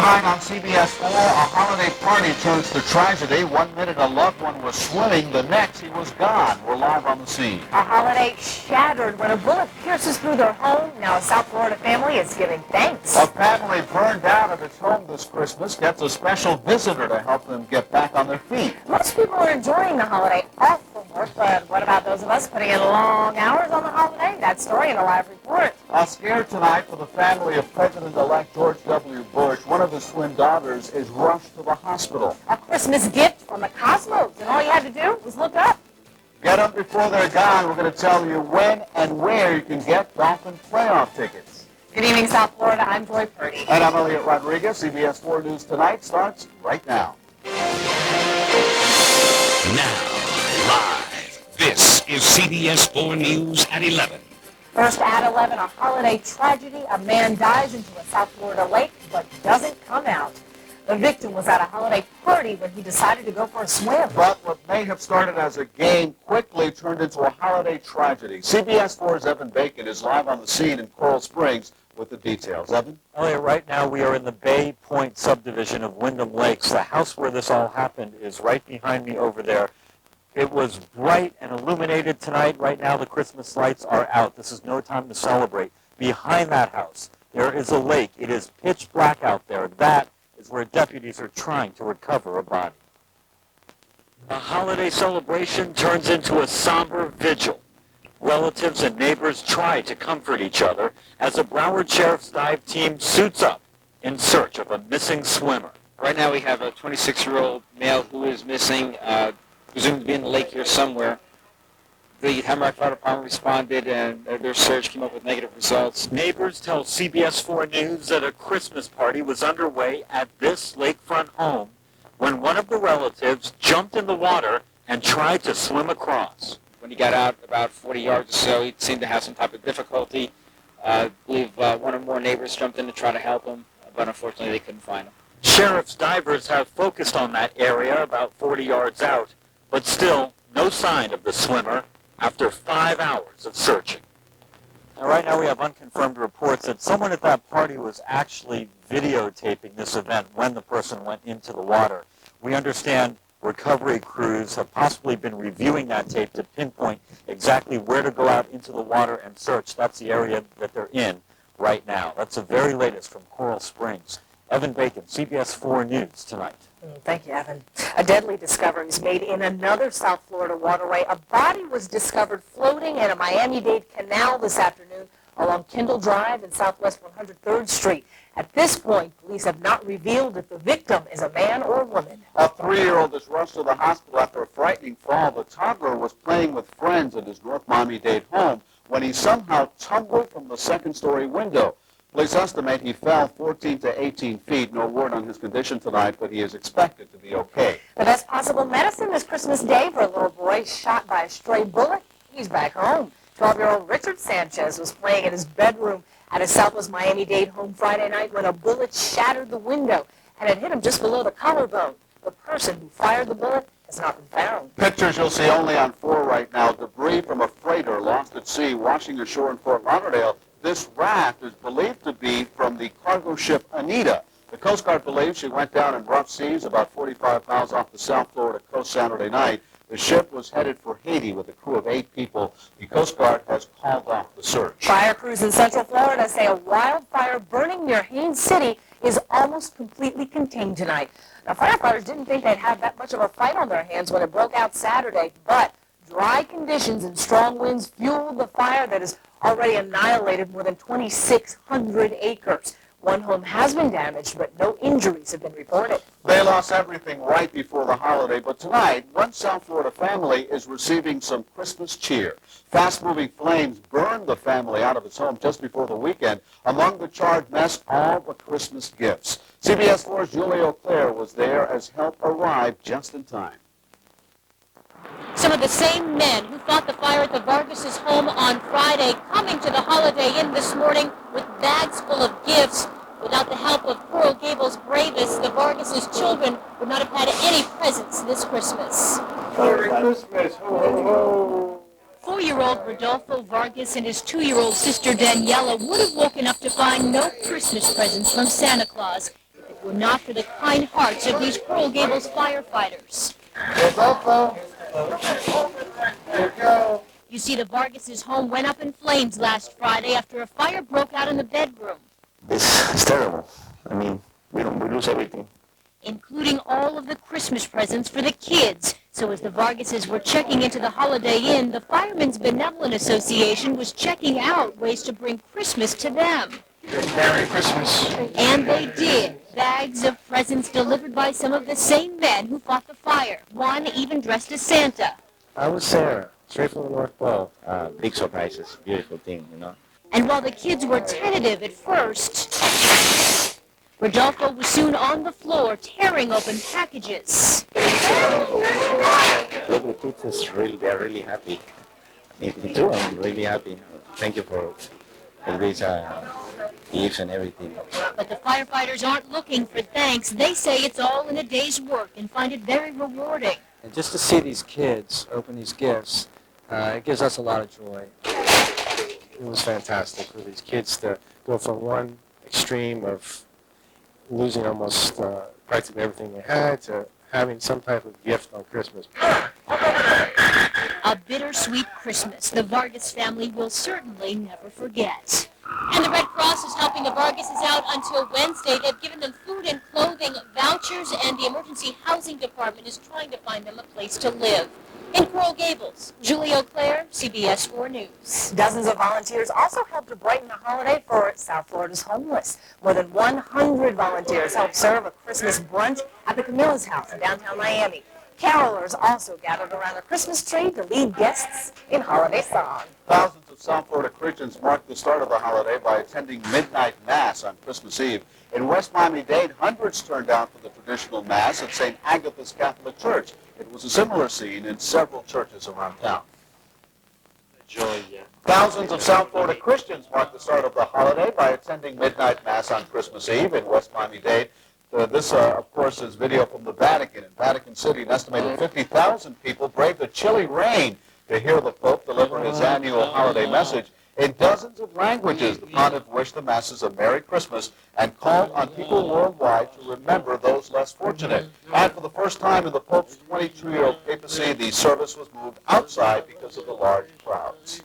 Tonight on CBS 4, a holiday party turns to tragedy. 1 minute a loved one was swimming, the next he was gone. We're live on the scene. A holiday shattered when a bullet pierces through their home. Now a South Florida family is giving thanks. A family burned out of its home this Christmas gets a special visitor to help them get back on their feet. Most people are enjoying the holiday off from work, but what about those of us putting in long hours on the holiday? That story in a live report. A scare tonight for the family of President-elect George W. Bush. One of his twin daughters is rushed to the hospital. A Christmas gift from the cosmos, and all you had to do was look up. Get them before they're gone. We're going to tell you when and where you can get Dolphin playoff tickets. Good evening, South Florida. I'm Joy Purdy. And I'm Elliot Rodriguez. CBS 4 News Tonight starts right now. Now, live, this is CBS 4 News at 11. First at 11, a holiday tragedy. A man dives into a South Florida lake but doesn't come out. The victim was at a holiday party when he decided to go for a swim. But what may have started as a game quickly turned into a holiday tragedy. CBS 4's Evan Bacon is live on the scene in Coral Springs with the details. Evan? Elliot, right now we are in the Bay Point subdivision of Wyndham Lakes. The house where this all happened is right behind me over there. It was bright and illuminated tonight. Right now the Christmas lights are out. This is no time to celebrate. Behind that house, there is a lake. It is pitch black out there. That is where deputies are trying to recover a body. A holiday celebration turns into a somber vigil. Relatives and neighbors try to comfort each other as a Broward Sheriff's dive team suits up in search of a missing swimmer. Right now we have a 26-year-old male who is missing, presumed to be in the lake here somewhere. The Hammerite Fire Department responded and their search came up with negative results. Neighbors tell CBS 4 News that a Christmas party was underway at this lakefront home when one of the relatives jumped in the water and tried to swim across. When he got out about 40 yards or so, he seemed to have some type of difficulty. I believe one or more neighbors jumped in to try to help him, but unfortunately they couldn't find him. Sheriff's divers have focused on that area about 40 yards out, but still no sign of the swimmer after 5 hours of searching. Now, right now we have unconfirmed reports that someone at that party was actually videotaping this event when the person went into the water. We understand recovery crews have possibly been reviewing that tape to pinpoint exactly where to go out into the water and search. That's the area that they're in right now. That's the very latest from Coral Springs. Evan Bacon, CBS 4 News Tonight. Thank you, Evan. A deadly discovery was made in another South Florida waterway. A body was discovered floating in a Miami-Dade canal this afternoon along Kendall Drive and Southwest 103rd Street. At this point, police have not revealed if the victim is a man or a woman. A 3-year-old is rushed to the hospital after a frightening fall. The toddler was playing with friends at his North Miami-Dade home when he somehow tumbled from the second-story window. Police estimate he fell 14 to 18 feet. No word on his condition tonight, but he is expected to be okay. The best possible medicine this Christmas Day for a little boy shot by a stray bullet. He's back home. 12-year-old Richard Sanchez was playing in his bedroom at his Southwest Miami-Dade home Friday night when a bullet shattered the window and it hit him just below the collarbone. The person who fired the bullet has not been found. Pictures you'll see only on 4 right now. Debris from a freighter lost at sea washing ashore in Fort Lauderdale. This raft is believed to be from the cargo ship Anita. The Coast Guard believes she went down in rough seas about 45 miles off the South Florida coast Saturday night. The ship was headed for Haiti with a crew of 8 people. The Coast Guard has called off the search. Fire crews in Central Florida say a wildfire burning near Haines City is almost completely contained tonight. Now, firefighters didn't think they'd have that much of a fight on their hands when it broke out Saturday, but dry conditions and strong winds fueled the fire that has already annihilated more than 2,600 acres. One home has been damaged, but no injuries have been reported. They lost everything right before the holiday, but tonight, one South Florida family is receiving some Christmas cheer. Fast-moving flames burned the family out of its home just before the weekend. Among the charred mess, all the Christmas gifts. CBS 4's Julie O'Clair was there as help arrived just in time. Some of the same men who fought the fire at the Vargas' home on Friday coming to the Holiday Inn this morning with bags full of gifts. Without the help of Coral Gables' bravest, the Vargas' children would not have had any presents this Christmas. Merry Christmas! Ho, ho, ho! 4-year-old Rodolfo Vargas and his 2-year-old sister Daniela would have woken up to find no Christmas presents from Santa Claus. If it were not for the kind hearts of these Coral Gables firefighters. You see, the Vargas' home went up in flames last Friday after a fire broke out in the bedroom. It's terrible. I mean, we lose everything. Including all of the Christmas presents for the kids. So as the Vargases were checking into the Holiday Inn, the Firemen's Benevolent Association was checking out ways to bring Christmas to them. Merry Christmas. And they did. Bags of presents delivered by some of the same men who fought the fire. One even dressed as Santa. I was Sarah, straight from the North Pole. Big surprises, beautiful thing, you know. And while the kids were tentative at first, Rodolfo was soon on the floor tearing open packages. Look, the kids they're really happy. Me too, I'm really happy. Thank you for these gifts and everything. But the firefighters aren't looking for thanks. They say it's all in a day's work and find it very rewarding. And just to see these kids open these gifts, it gives us a lot of joy. It was fantastic for these kids to go from one extreme of losing almost practically everything they had to having some type of gift on Christmas. A bittersweet Christmas the Vargas family will certainly never forget. And the Red Cross is helping the Vargases out until Wednesday. They've given them food and clothing vouchers, and the Emergency Housing Department is trying to find them a place to live. In Coral Gables, Julie O'Clair, CBS 4 News. Dozens of volunteers also helped to brighten the holiday for South Florida's homeless. More than 100 volunteers helped serve a Christmas brunch at the Camilla's House in downtown Miami. Carolers also gathered around a Christmas tree to lead guests in holiday song. Thousands of South Florida Christians marked the start of the holiday by attending midnight mass on Christmas Eve. In West Miami-Dade, hundreds turned out for the traditional mass at St. Agatha's Catholic Church. It was a similar scene in several churches around town. Thousands of South Florida Christians marked the start of the holiday by attending midnight mass on Christmas Eve in West Miami-Dade. This, of course, is video from the Vatican. In Vatican City, an estimated 50,000 people braved the chilly rain to hear the Pope deliver his annual holiday message. In dozens of languages, the pontiff wished the masses a Merry Christmas and called on people worldwide to remember those less fortunate. And for the first time in the Pope's 22-year-old papacy, the service was moved outside because of the large crowds.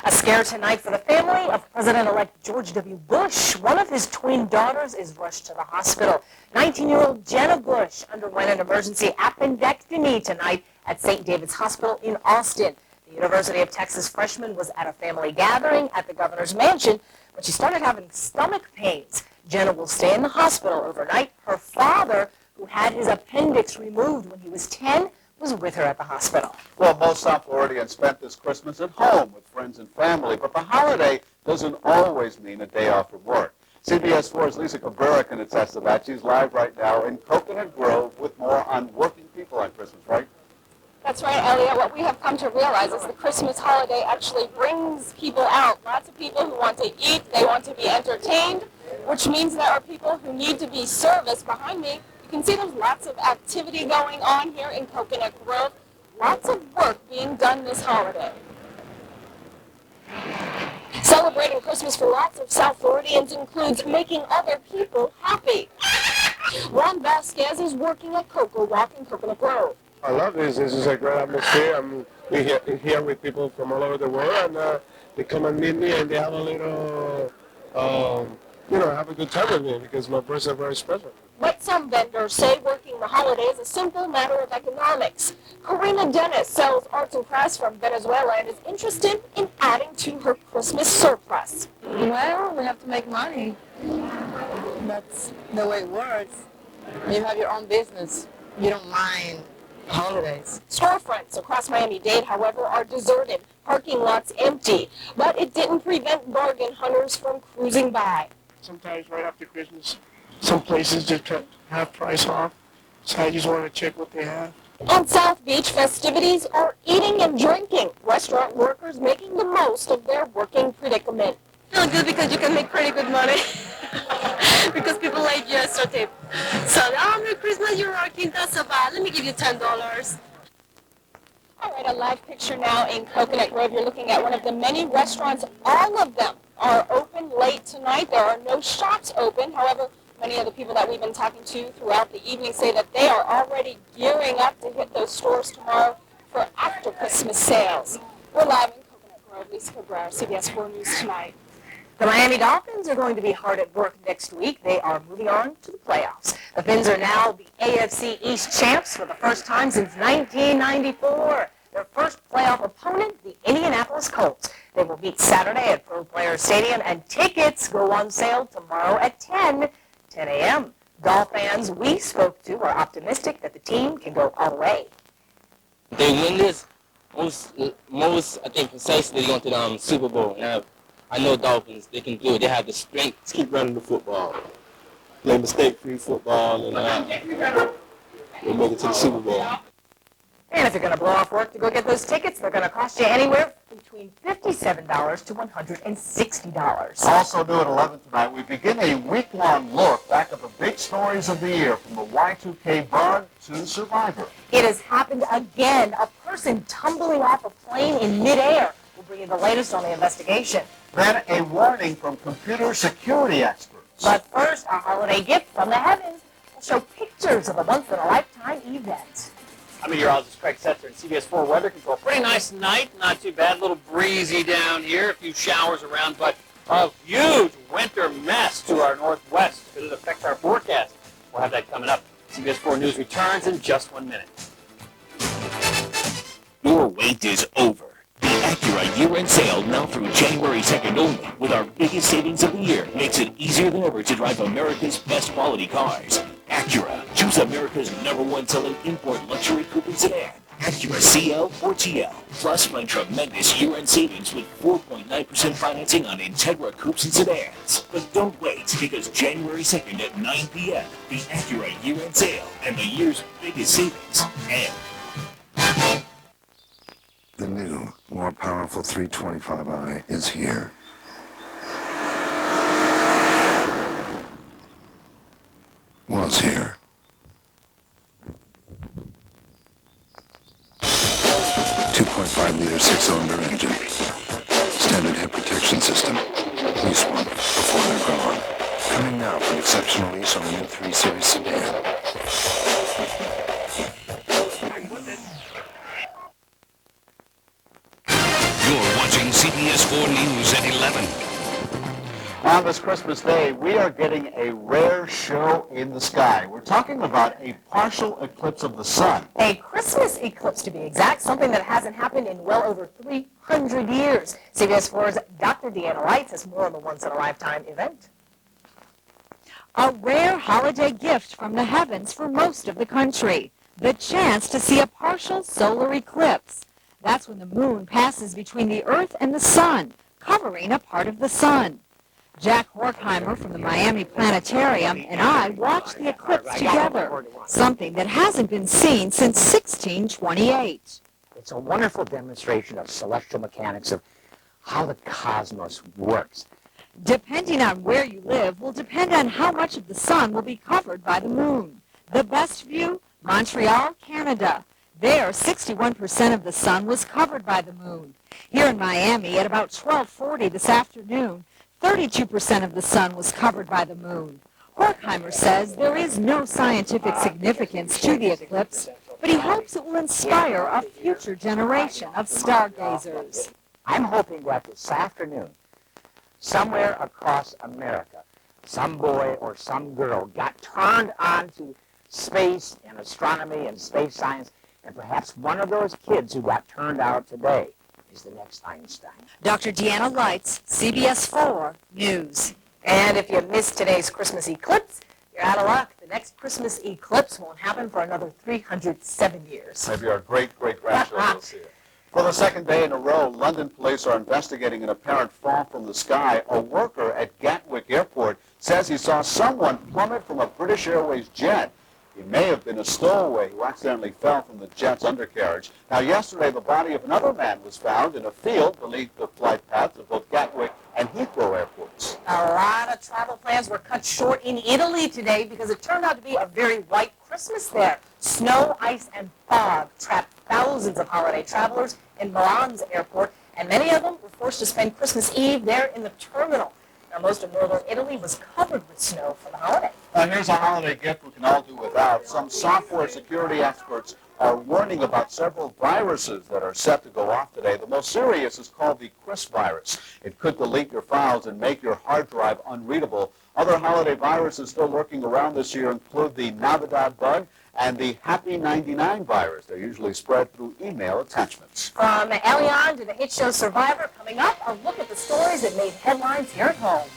A scare tonight for the family of President-elect George W. Bush. One of his twin daughters is rushed to the hospital. 19-year-old Jenna Bush underwent an emergency appendectomy tonight at St. David's Hospital in Austin. The University of Texas freshman was at a family gathering at the governor's mansion, but she started having stomach pains. Jenna will stay in the hospital overnight. Her father, who had his appendix removed when he was 10, was with her at the hospital. Well, most South Floridians spent this Christmas at home with friends and family, but the holiday doesn't always mean a day off from work. CBS 4's Lisa Cabrera can attest to that. She's live right now in Coconut Grove with more on working people on Christmas, right? That's right, Elliot. What we have come to realize is the Christmas holiday actually brings people out. Lots of people who want to eat, they want to be entertained, which means there are people who need to be serviced. Behind me, you can see there's lots of activity going on here in Coconut Grove. Lots of work being done this holiday. Celebrating Christmas for lots of South Floridians includes making other people happy. Juan Vasquez is working at Coco Walk in Coconut Grove. I love this. This is a great atmosphere. I'm here with people from all over the world, and they come and meet me, and they have a little, have a good time with me because my birthdays are very special. But some vendors say working the holiday is a simple matter of economics. Karina Dennis sells arts and crafts from Venezuela and is interested in adding to her Christmas surplus. Well, we have to make money. That's the way it works. You have your own business. You don't mind holidays. Storefronts across Miami-Dade, however, are deserted, parking lots empty. But it didn't prevent bargain hunters from cruising by. Sometimes right after Christmas, some places just have price off, so I just want to check what they have. On South Beach, festivities are eating and drinking. Restaurant workers making the most of their working predicament. Feel good because you can make pretty good money. Because people like you extra tip. So, Merry Christmas, you're working, that's so bad. Let me give you $10. All right, a live picture now in Coconut Grove. You're looking at one of the many restaurants. All of them are open late tonight. There are no shops open. However, Many of the people that we've been talking to throughout the evening say that they are already gearing up to hit those stores tomorrow for after Christmas sales. We're live in Coconut Grove. Lisa Cabrera, CBS 4 News Tonight. The Miami Dolphins are going to be hard at work next week. They are moving on to the playoffs. The Fins are now the AFC East champs for the first time since 1994. Their first playoff opponent, the Indianapolis Colts. They will meet Saturday at Pro Players Stadium, and tickets go on sale tomorrow at 10 a.m. Golf fans we spoke to are optimistic that the team can go all the way. They win this, most I think precisely they're going to the Super Bowl. Now, I know Dolphins, they can do it. They have the strength to keep running the football, play mistake-free football, and we'll make it to the Super Bowl. And if you're going to blow off work to go get those tickets, they're going to cost you anywhere between $57 to $160. Also new at 11 tonight, we begin a week-long look back at the big stories of the year, from the Y2K burn to Survivor. It has happened again. A person tumbling off a plane in midair. We'll bring you the latest on the investigation. Then a warning from computer security experts. But first, a holiday gift from the heavens. We'll show pictures of a once-in-a-lifetime event. I'm meteorologist Craig Setzer in CBS 4 Weather Control. Pretty nice night, not too bad. A little breezy down here, a few showers around, but a huge winter mess to our northwest. Could it affect our forecast? We'll have that coming up. CBS 4 News returns in just 1 minute. Your wait is over. The Acura year-end sale now through January 2nd only, with our biggest savings of the year, makes it easier than ever to drive America's best quality cars. Acura, choose America's #1 selling import luxury coupe and sedan. Acura CL or TL. Plus, find tremendous year-end savings with 4.9% financing on Integra coupes and sedans. But don't wait, because January 2nd at 9 p.m., the Acura year-end sale and the year's biggest savings end. The new, more powerful 325i is here. Was here. 2.5-liter six-cylinder engine. Standard hip protection system. Lease one before they're gone. Coming now for an exceptional lease on the new 3 Series sedan. You're watching CBS 4 News at 11. On this Christmas Day, we are getting a rare show in the sky. We're talking about a partial eclipse of the sun. A Christmas eclipse, to be exact, something that hasn't happened in well over 300 years. CBS 4's Dr. Deanna Lights has more on the once-in-a-lifetime event. A rare holiday gift from the heavens for most of the country. The chance to see a partial solar eclipse. That's when the moon passes between the Earth and the sun, covering a part of the sun. Jack Horkheimer from the Miami Planetarium and I watched the eclipse together, something that hasn't been seen since 1628. It's a wonderful demonstration of celestial mechanics, of how the cosmos works. Depending on where you live will depend on how much of the sun will be covered by the moon. The best view, Montreal, Canada. There, 61% of the sun was covered by the moon. Here in Miami, at about 12:40 this afternoon, 32% of the sun was covered by the moon. Horkheimer says there is no scientific significance to the eclipse, but he hopes it will inspire a future generation of stargazers. I'm hoping that this afternoon, somewhere across America, some boy or some girl got turned on to space and astronomy and space science, and perhaps one of those kids who got turned out today is the next Einstein. Dr. Deanna Lights, CBS 4 News. And if you missed today's Christmas eclipse, you're out of luck. The next Christmas eclipse won't happen for another 307 years. Maybe our great-great-grandchildren will see it. For the second day in a row, London police are investigating an apparent fall from the sky. A worker at Gatwick Airport says he saw someone plummet from a British Airways jet. He may have been a stowaway who accidentally fell from the jet's undercarriage. Now, yesterday, the body of another man was found in a field beneath the flight paths of both Gatwick and Heathrow airports. A lot of travel plans were cut short in Italy today because it turned out to be a very white Christmas there. Snow, ice, and fog trapped thousands of holiday travelers in Milan's airport, and many of them were forced to spend Christmas Eve there in the terminal. Now, most of northern Italy was covered with snow for the holiday. Here's a holiday gift we can all do without. Some software security experts are warning about several viruses that are set to go off today. The most serious is called the Chris virus. It could delete your files and make your hard drive unreadable. Other holiday viruses still lurking around this year include the Navidad bug and the Happy 99 virus. They're usually spread through email attachments. From Alien to the hit show Survivor, coming up, a look at the stories that made headlines here at home.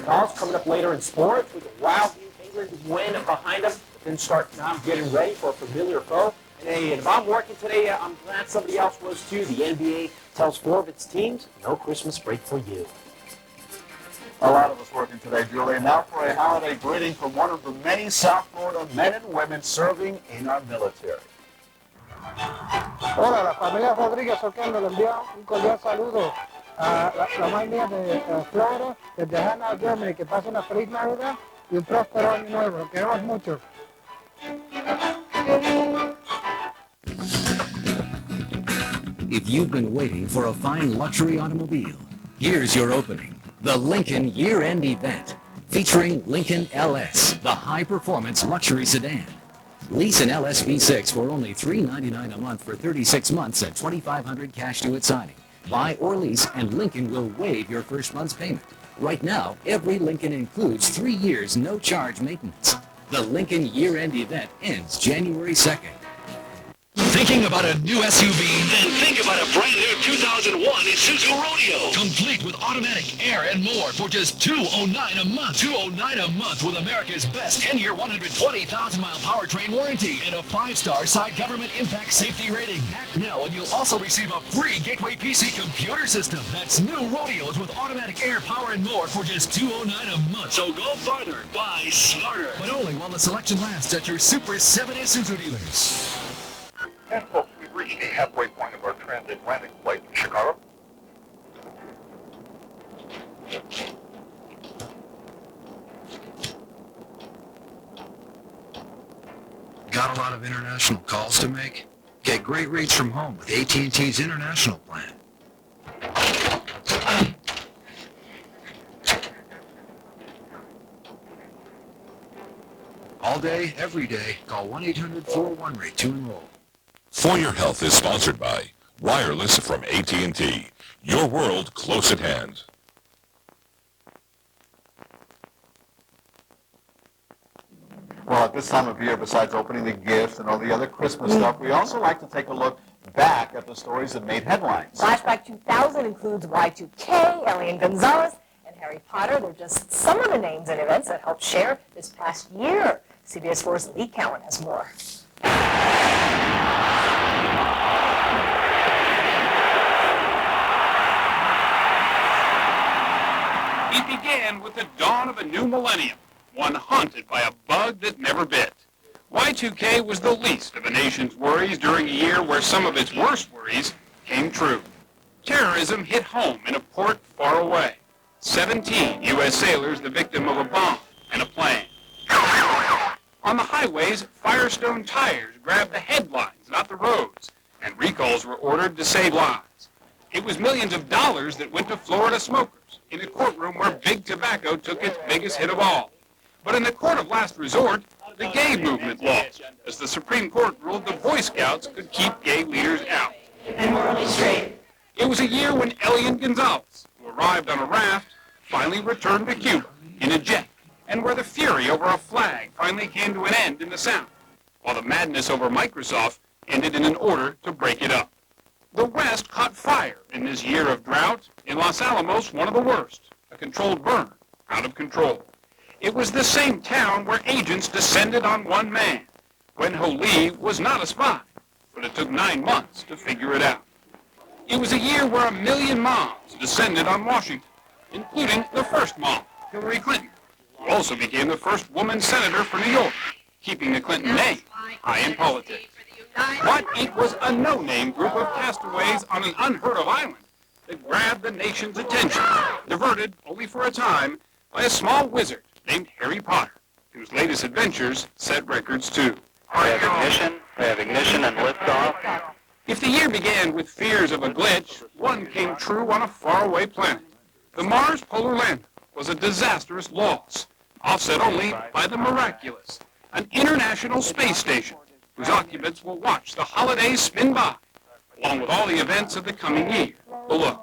Calls coming up later in sports with a wild England win behind them. Then start now getting ready for a familiar foe. And if I'm working today, I'm glad somebody else was too. The NBA tells 4 of its teams, no Christmas break for you. A lot of us working today, Julie. And now for a holiday greeting from one of the many South Florida men and women serving in our military. Hola, la familia Rodríguez Oquendo le envía un cordial saludo a la familia de Flores, desde Hannah, Germany. Que pasen una feliz Navidad y un próspero año nuevo. Los queremos mucho. If you've been waiting for a fine luxury automobile, here's your opening. The Lincoln Year-End Event, featuring Lincoln LS, the high-performance luxury sedan. Lease an LS V6 for only $399 a month for 36 months at $2,500 cash to its signing. Buy or lease, and Lincoln will waive your first month's payment. Right now, every Lincoln includes 3 years no-charge maintenance. The Lincoln Year-End Event ends January 2nd. Thinking about a new SUV? Then think about a brand new 2001 Isuzu Rodeo. Complete with automatic, air, and more for just $209 a month. $209 a month with America's best 10-year, 120,000-mile powertrain warranty and a 5-star side government impact safety rating. Act now and you'll also receive a free Gateway PC computer system. That's new Rodeos with automatic, air, power, and more for just $209 a month. So go farther, buy smarter. But only while the selection lasts at your Super 7 Isuzu dealers. And folks, we've reached the halfway point of our transatlantic flight to Chicago. Got a lot of international calls to make? Get great rates from home with AT&T's international plan. All day, every day, call 1-800-401-RATE to enroll. For Your Health is sponsored by Wireless from AT&T. Your world close at hand. Well, at this time of year, besides opening the gifts and all the other Christmas stuff, we also like to take a look back at the stories that made headlines. Flashback 2000 includes Y2K, Elian Gonzalez, and Harry Potter. They're just some of the names and events that helped share this past year. CBS 4's Lee Cowan has more. It began with the dawn of a new millennium, one haunted by a bug that never bit. Y2K was the least of a nation's worries during a year where some of its worst worries came true. Terrorism hit home in a port far away. 17 U.S. sailors the victim of a bomb and a plane. On the highways, Firestone tires grabbed the headlines, not the roads, and recalls were ordered to save lives. It was millions of dollars that went to Florida smokers in a courtroom where big tobacco took its biggest hit of all. But in the court of last resort, the gay movement lost, as the Supreme Court ruled the Boy Scouts could keep gay leaders out. And morally straight. It was a year when Elian Gonzalez, who arrived on a raft, finally returned to Cuba in a jet, and where the fury over a flag finally came to an end in the South, while the madness over Microsoft ended in an order to break it up. The West caught fire in this year of drought. In Los Alamos, one of the worst, a controlled burn, out of control. It was the same town where agents descended on one man, Wen Ho Lee was not a spy, but it took 9 months to figure it out. It was a year where 1 million moms descended on Washington, including the first mom, Hillary Clinton, who also became the first woman senator for New York, keeping the Clinton name high in politics. But it was a no-name group of castaways on an unheard-of island that grabbed the nation's attention, diverted, only for a time, by a small wizard named Harry Potter, whose latest adventures set records too. We have ignition and liftoff. If the year began with fears of a glitch, one came true on a faraway planet. The Mars polar lander was a disastrous loss. offset only by the miraculous, an international space station whose occupants will watch the holidays spin by, along with all the events of the coming year. Below.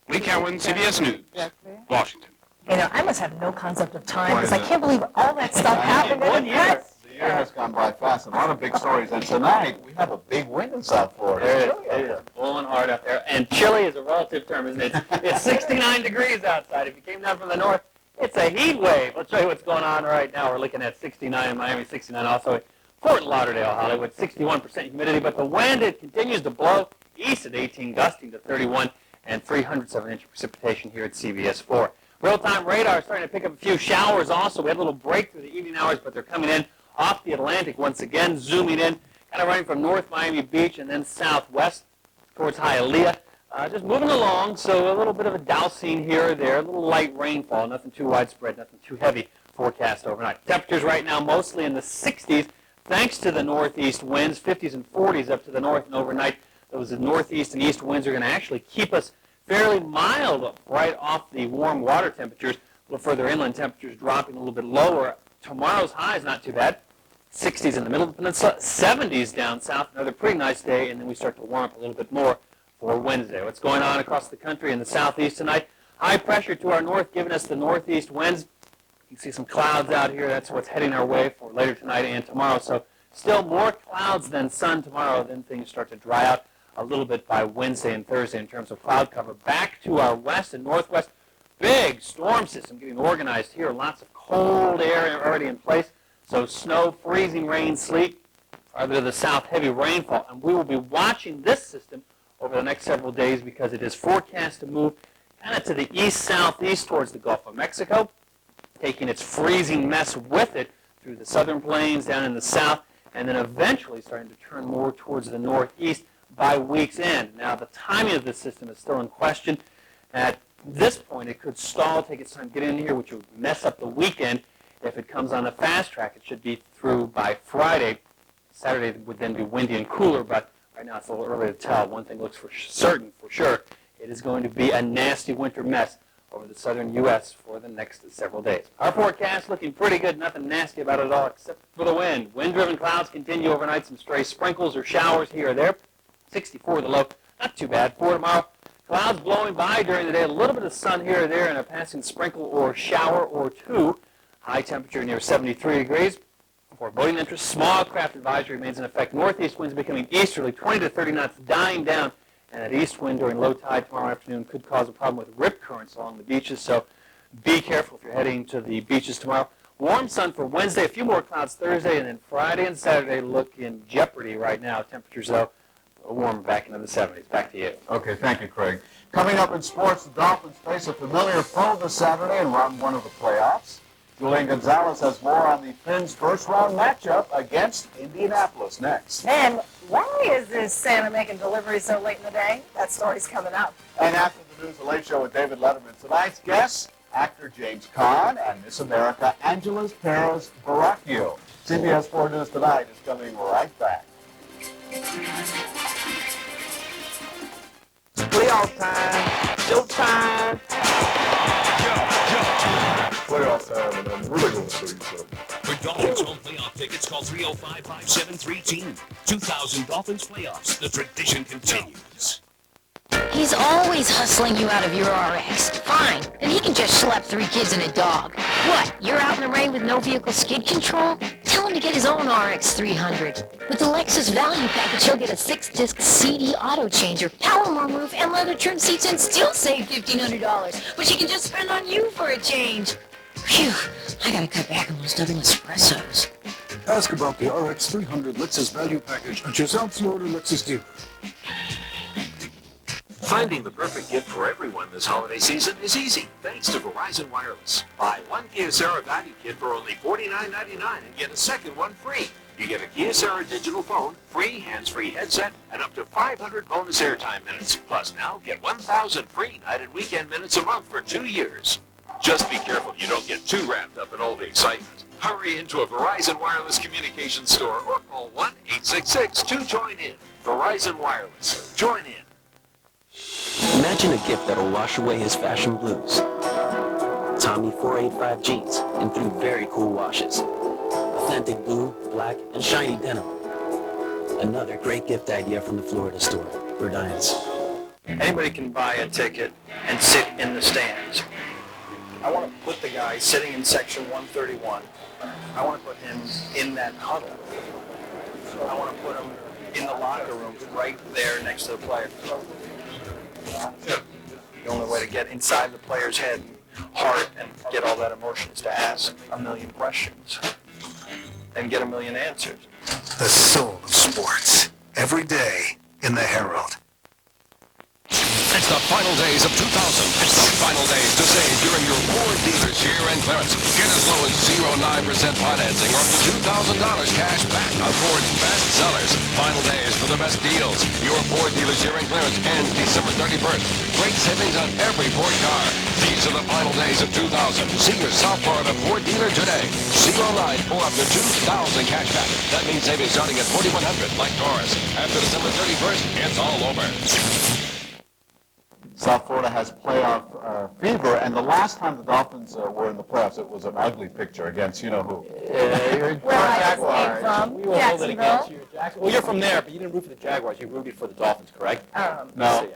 Lee Cowan, CBS News, Washington. You know, I must have no concept of time because I can't believe all that stuff happened in 1 year. The year has gone by fast. A lot of big stories. And tonight, we have a big wind in South Florida. It is blowing hard out there. And chilly is a relative term, isn't it? It's 69 degrees outside. If you came down from the north, it's a heat wave. Let's show you what's going on right now. We're looking at 69 in Miami, 69 also in Fort Lauderdale, Hollywood, 61% humidity. But the wind, it continues to blow east at 18, gusting to 31, and 307-inch precipitation here at CBS 4. Real-time radar is starting to pick up a few showers also. We had a little break through the evening hours, but they're coming in off the Atlantic once again, zooming in, kind of running from North Miami Beach and then southwest towards Hialeah. Just moving along, so a little bit of a dousing here or there, a little light rainfall, nothing too widespread, nothing too heavy forecast overnight. Temperatures right now mostly in the 60s, thanks to the northeast winds, 50s and 40s up to the north, and overnight those northeast and east winds are going to actually keep us fairly mild right off the warm water temperatures. A little further inland, temperatures dropping a little bit lower. Tomorrow's high is not too bad. 60s in the middle of the peninsula, 70s down south. Another pretty nice day, and then we start to warm up a little bit more for Wednesday. What's going on across the country in the southeast tonight? High pressure to our north, giving us the northeast winds. You can see some clouds out here. That's what's heading our way for later tonight and tomorrow. So still more clouds than sun tomorrow. Then things start to dry out a little bit by Wednesday and Thursday in terms of cloud cover. Back to our west and northwest, big storm system getting organized here. Lots of cold air already in place. So snow, freezing rain, sleet, farther to the south, heavy rainfall. And we will be watching this system over the next several days because it is forecast to move kind of to the east-southeast towards the Gulf of Mexico, taking its freezing mess with it through the southern plains down in the south, and then eventually starting to turn more towards the northeast by week's end. Now, the timing of this system is still in question. At this point, it could stall, take its time to get in here, which would mess up the weekend. If it comes on the fast track, it should be through by Friday. Saturday would then be windy and cooler, but right now it's a little early to tell. One thing looks for certain, for sure, it is going to be a nasty winter mess over the southern U.S. for the next several days. Our forecast looking pretty good. Nothing nasty about it at all except for the wind. Wind-driven clouds continue overnight. Some stray sprinkles or showers here or there. 64 the low. Not too bad. For tomorrow, clouds blowing by during the day. A little bit of sun here or there and a passing sprinkle or shower or two. High temperature near 73 degrees. For boating interest, small craft advisory remains in effect. Northeast winds becoming easterly, 20 to 30 knots, dying down. And that east wind during low tide tomorrow afternoon could cause a problem with rip currents along the beaches. So be careful if you're heading to the beaches tomorrow. Warm sun for Wednesday, a few more clouds Thursday, and then Friday and Saturday look in jeopardy right now. Temperatures, though, warm back into the 70s. Back to you. Okay, thank you, Craig. Coming up in sports, the Dolphins face a familiar foe this Saturday in round one of the playoffs. Julian Gonzalez has more on the Fins' first-round matchup against Indianapolis next. And why is this Santa making deliveries so late in the day? That story's coming up. And after the news, the Late Show with David Letterman. Tonight's guests, actor James Caan and Miss America Angela Perez Baracchio. CBS 4 News Tonight is coming right back. Playoff time. Showtime. Playoff time, and I'm really going to show you something. For Dolphins home playoff tickets, call 305-573-TEAM. 2000 Dolphins playoffs. The tradition continues. He's always hustling you out of your RX. Fine, then he can just schlep 3 kids and a dog. What, you're out in the rain with no vehicle skid control? Tell him to get his own RX 300. With the Lexus Value Package, he'll get a 6-disc CD auto changer, power moonroof, and leather trim seats and still save $1,500, which he can just spend on you for a change. Phew, I gotta cut back on those double espressos. Ask about the RX 300 Lexus Value Package at your South Florida Lexus dealer. Finding the perfect gift for everyone this holiday season is easy, thanks to Verizon Wireless. Buy one Kyocera Value Kit for only $49.99 and get a second one free. You get a Kyocera digital phone, free hands-free headset, and up to 500 bonus airtime minutes. Plus now, get 1,000 free night and weekend minutes a month for 2 years. Just be careful you don't get too wrapped up in all the excitement. Hurry into a Verizon Wireless communications store or call 1-866-2-JOIN-IN. Verizon Wireless. Join in. Imagine a gift that'll wash away his fashion blues. Tommy 485 jeans in 3 very cool washes. Authentic blue, black, and shiny denim. Another great gift idea from the Florida store, Verdines. Anybody can buy a ticket and sit in the stands. I want to put the guy sitting in section 131. I want to put him in that huddle. I want to put him in the locker rooms right there next to the player. The only way to get inside the player's head, heart, and get all that emotion is to ask a million questions and get a million answers. The soul of sports. Every day in the Herald. It's the final days of 2000. It's the final days to save during your Ford dealers year-end clearance. Get as low as 0.9% financing or up to $2,000 cash back on Ford's best sellers. Final days for the best deals. Your Ford dealers year-end clearance ends December 31st. Great savings on every Ford car. These are the final days of 2000. See your South Florida Ford dealer today. 0.9 or up to $2,000 cash back. That means savings starting at $4,100 like Taurus. After December 31st, it's all over. South Florida has playoff fever, and the last time the Dolphins were in the playoffs, it was an ugly picture against you-know-who. Where I just came from, We will hold it against Jacksonville. you, Jackson. Well, you're from there, but you didn't root for the Jaguars. You rooted for the Dolphins, correct? No.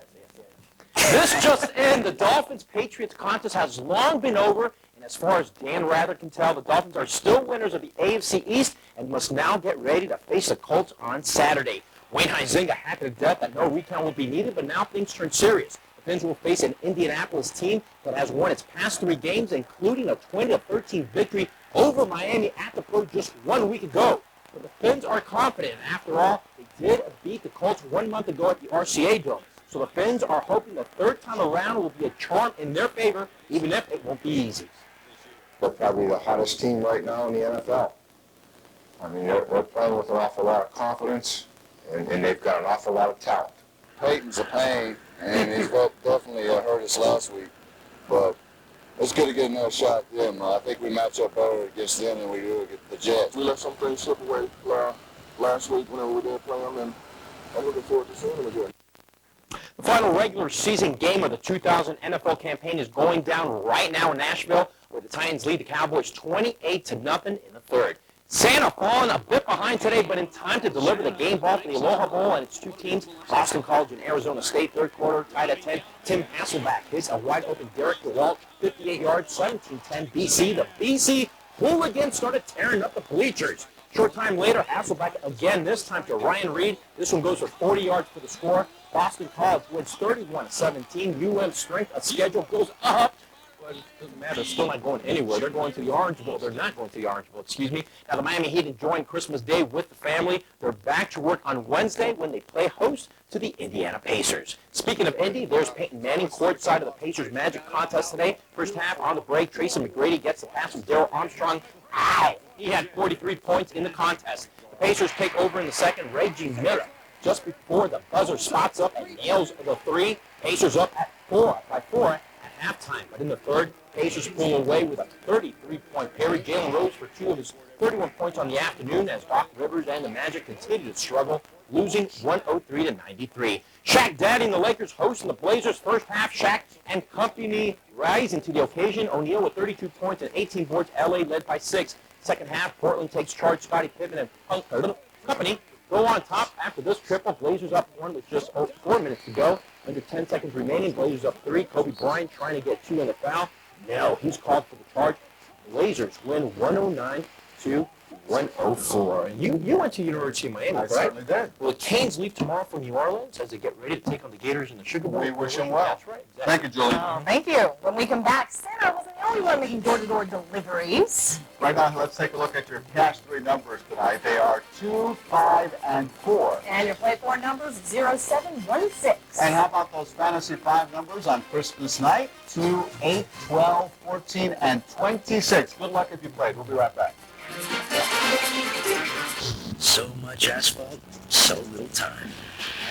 This just in, the Dolphins-Patriots contest has long been over, and as far as Dan Rather can tell, the Dolphins are still winners of the AFC East and must now get ready to face the Colts on Saturday. Wayne Huizenga happy to death that no recount will be needed, but now things turn serious. The Fins will face an Indianapolis team that has won its past 3 games, including a 20-13 victory over Miami at the Pro just 1 week ago. But the Fins are confident. After all, they did beat the Colts 1 month ago at the RCA Dome. So the Fins are hoping the third time around will be a charm in their favor, even if it won't be easy. They're probably the hottest team right now in the NFL. I mean, they're playing with an awful lot of confidence, and they've got an awful lot of talent. Peyton's a pain, and he's definitely hurt us last week. But it's good to get another shot at them. I think we match up better against them than we do against the Jets. We let some things slip away last week whenever we did play them, and I'm looking forward to seeing them again. The final regular season game of the 2000 NFL campaign is going down right now in Nashville, where the Titans lead the Cowboys 28-0 in the third. Santa fallen a bit behind today, but in time to deliver the game ball for the Aloha Bowl and its 2 teams, Boston College and Arizona State. Third quarter, tied at 10. Tim Hasselback hits a wide-open Derek DeWalt, 58 yards, 17-10 BC. The BC hooligans started tearing up the bleachers. Short time later, Hasselback again, this time to Ryan Reed. This one goes for 40 yards for the score. Boston College wins 31-17. UM's strength of schedule goes up. But it doesn't matter. They're still not going anywhere. They're going to the Orange Bowl. They're not going to the Orange Bowl, excuse me. Now, the Miami Heat enjoying Christmas Day with the family. They're back to work on Wednesday when they play host to the Indiana Pacers. Speaking of Indy, there's Peyton Manning courtside of the Pacers Magic contest today. First half on the break, Tracy McGrady gets the pass from Darrell Armstrong. Ow! He had 43 points in the contest. The Pacers take over in the second. Reggie Miller, just before the buzzer, spots up and nails the 3. Pacers up at 4 at halftime. But in the third, Pacers pull away with a 33-point parry. Jalen Rose for 2 of his 31 points on the afternoon as Doc Rivers and the Magic continue to struggle, losing 103-93. Shaq Daddy and the Lakers hosting the Blazers. First half, Shaq and company rising to the occasion. O'Neal with 32 points and 18 boards. LA led by 6. Second half, Portland takes charge. Scottie Pippen and company go on top after this triple. Blazers up 1 with just 4 minutes to go. Under 10 seconds remaining, Blazers up 3. Kobe Bryant trying to get 2 in the foul. No, he's called for the charge. Blazers win 109-104. You went to University of Miami, I right? certainly did. Well, the Canes leave tomorrow for New Orleans as they get ready to take on the Gators in the Sugar Bowl. We wish them well. That's right. Exactly. Thank you, Julie. Oh, thank you. When we come back, Santa wasn't the only one making door-to-door deliveries. Right now, let's take a look at your cash 3 numbers tonight. They are 2, 5, and 4. And your play 4 numbers, 0716. And how about those fantasy 5 numbers on Christmas night? 2, 8, 12, 14, and 26. Good luck if you played. We'll be right back. So much asphalt, so little time.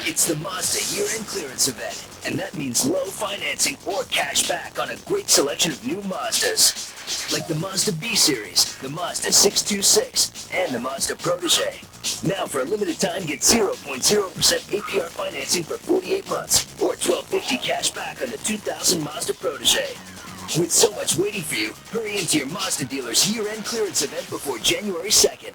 It's the Mazda year-end clearance event, and that means low financing or cash back on a great selection of new Mazdas. Like the Mazda B-Series, the Mazda 626, and the Mazda Protege. Now for a limited time, get 0.0% APR financing for 48 months, or $1,250 cash back on the 2000 Mazda Protege. With so much waiting for you, hurry into your Mazda dealer's year-end clearance event before January 2nd.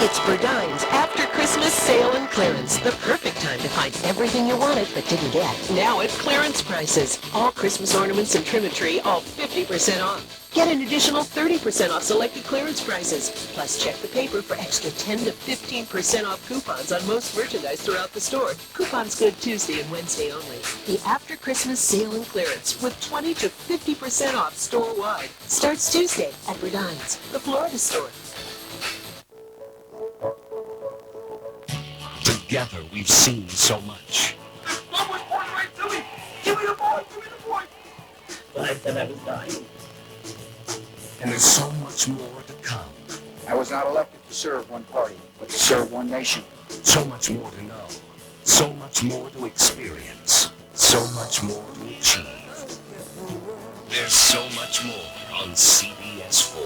It's Berdine's After Christmas Sale and Clearance, the perfect time to find everything you wanted but didn't get. Now at clearance prices. All Christmas ornaments and trimmetry, all 50% off. Get an additional 30% off selected clearance prices. Plus, check the paper for extra 10 to 15% off coupons on most merchandise throughout the store. Coupons good Tuesday and Wednesday only. The After Christmas Sale and Clearance with 20 to 50% off store-wide. Starts Tuesday at Berdine's, the Florida store. Together, we've seen so much. Give me the ball! Give me the ball! I said I was dying. And there's so much more to come. I was not elected to serve one party, but to serve one nation. So much more to know. So much more to experience. So much more to achieve. There's so much more on CBS 4.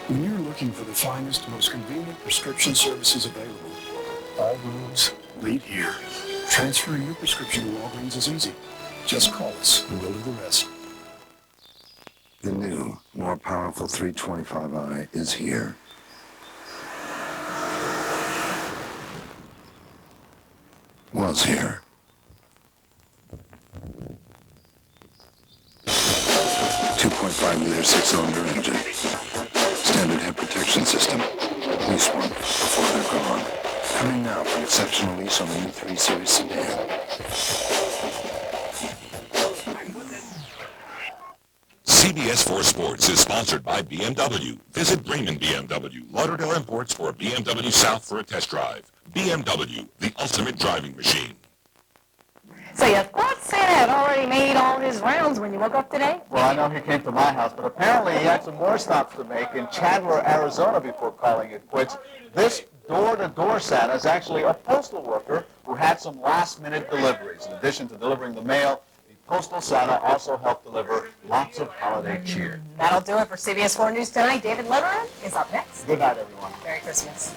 When you're looking for the finest, most convenient prescription services available, all roads lead here. Transferring your prescription to Walgreens is easy. Just call us and we'll do the rest. The new, more powerful 325i is here. Was here. 2.5-liter six-cylinder engine. Standard head protection system. Lease one before they're gone. Coming now for an exceptional lease on the new 3 Series sedan. CBS 4 Sports is sponsored by BMW. Visit Bremen BMW, Lauderdale Imports, or BMW South for a test drive. BMW, the ultimate driving machine. So you thought Santa had already made all his rounds when you woke up today? Well, I know he came to my house, but apparently he had some more stops to make in Chandler, Arizona before calling it quits. This door-to-door Santa is actually a postal worker who had some last-minute deliveries. In addition to delivering the mail, the postal Santa also helped deliver lots of holiday cheer. That'll do it for CBS 4 News tonight. David Letterer is up next. Good night, everyone. Merry Christmas.